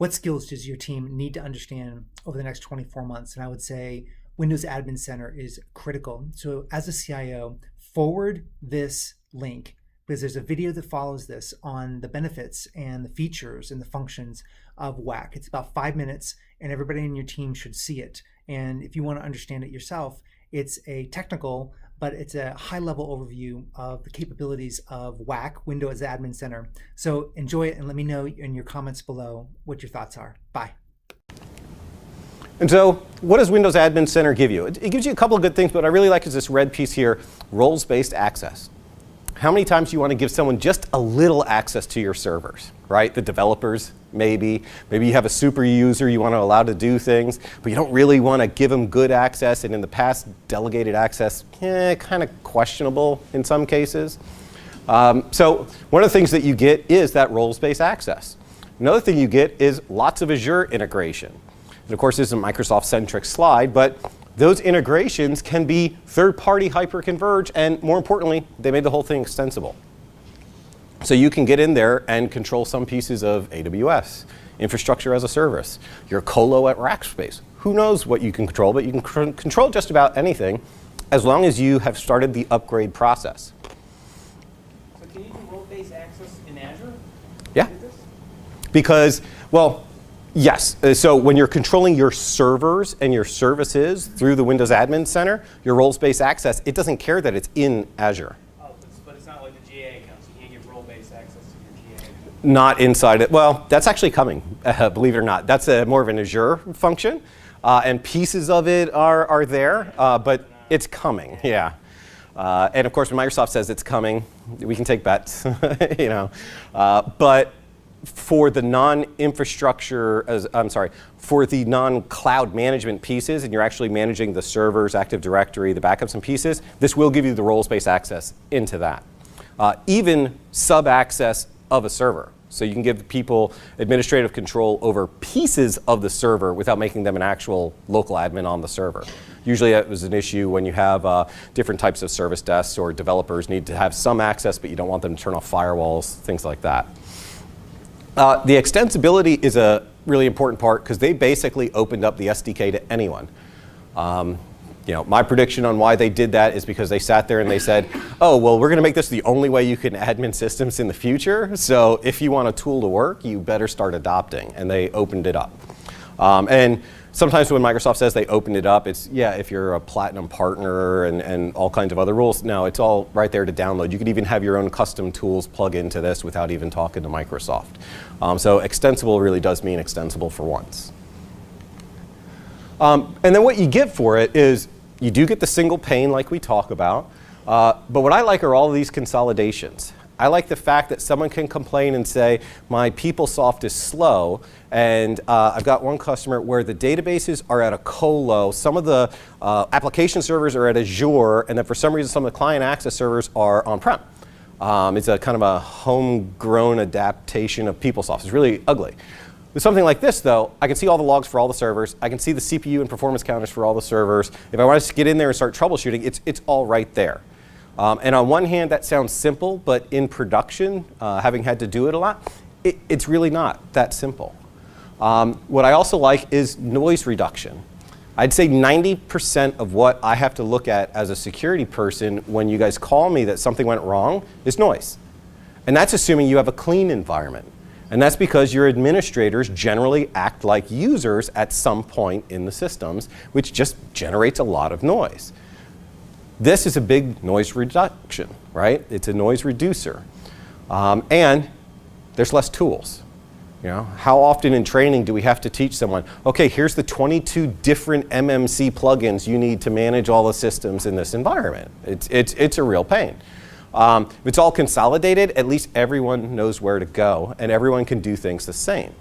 What skills does your team need to understand over the next 24 months? And I would say Windows Admin Center is critical. So as a CIO, forward this link because there's a video that follows this on the benefits and the features and the functions of WAC. It's about 5 minutes and everybody in your team should see it. And if you want to understand it yourself, it's a technical, but it's a high-level overview of the capabilities of WAC, Windows Admin Center. So enjoy it and let me know in your comments below what your thoughts are. Bye. And so what does Windows Admin Center give you? It gives you a couple of good things, but what I really like is this red piece here, roles-based access. How many times do you want to give someone just a little access to your servers, right? The developers, maybe. Maybe you have a super user you want to allow to do things, but you don't really want to give them good access. And in the past, delegated access, kind of questionable in some cases. So one of the things that you get is that roles-based access. Another thing you get is lots of Azure integration. And of course, this is a Microsoft-centric slide, but those integrations can be third-party hyper-converged, and more importantly, they made the whole thing extensible. So you can get in there and control some pieces of AWS, infrastructure as a service, your colo at Rackspace. Who knows what you can control, but you can control just about anything as long as you have started the upgrade process. So can you do role-based access in Azure? Yeah. Because, well, yes. So when you're controlling your servers and your services through the Windows Admin Center, your roles-based access, it doesn't care that it's in Azure. Oh, but it's not like the GA account, so you can't give role-based access to your GA account. Not inside it. Well, that's actually coming, believe it or not. That's more of an Azure function, and pieces of it are there, but it's coming, yeah. And of course, when Microsoft says it's coming, we can take bets, you know. But for the non-infrastructure, for the non-cloud management pieces, and you're actually managing the servers, Active Directory, the backups and pieces, this will give you the roles-based access into that. Even sub-access of a server. So you can give people administrative control over pieces of the server without making them an actual local admin on the server. Usually that was an issue when you have different types of service desks or developers need to have some access, but you don't want them to turn off firewalls, things like that. The extensibility is a really important part because they basically opened up the SDK to anyone. You know, my prediction on why they did that is because they sat there and they said, oh, well, we're going to make this the only way you can admin systems in the future. So if you want a tool to work, you better start adopting. And they opened it up. And sometimes when Microsoft says they opened it up, it's, yeah, if you're a platinum partner and all kinds of other rules. No, it's all right there to download. You could even have your own custom tools plug into this without even talking to Microsoft. So extensible really does mean extensible for once. And then what you get for it is you do get the single pane like we talk about. But what I like are all of these consolidations. I like the fact that someone can complain and say, my PeopleSoft is slow, and I've got one customer where the databases are at a colo, some of the application servers are at Azure, and then for some reason some of the client access servers are on-prem. It's a kind of a homegrown adaptation of PeopleSoft. It's really ugly. With something like this, though, I can see all the logs for all the servers. I can see the CPU and performance counters for all the servers. If I want to get in there and start troubleshooting, it's all right there. And on one hand, that sounds simple, but in production, having had to do it a lot, it's really not that simple. What I also like is noise reduction. I'd say 90% of what I have to look at as a security person when you guys call me that something went wrong is noise. And that's assuming you have a clean environment. And that's because your administrators generally act like users at some point in the systems, which just generates a lot of noise. This is a big noise reduction, right? It's a noise reducer. And there's less tools. You know, how often in training do we have to teach someone, okay, here's the 22 different MMC plugins you need to manage all the systems in this environment. It's a real pain. If it's all consolidated, at least everyone knows where to go, and everyone can do things the same.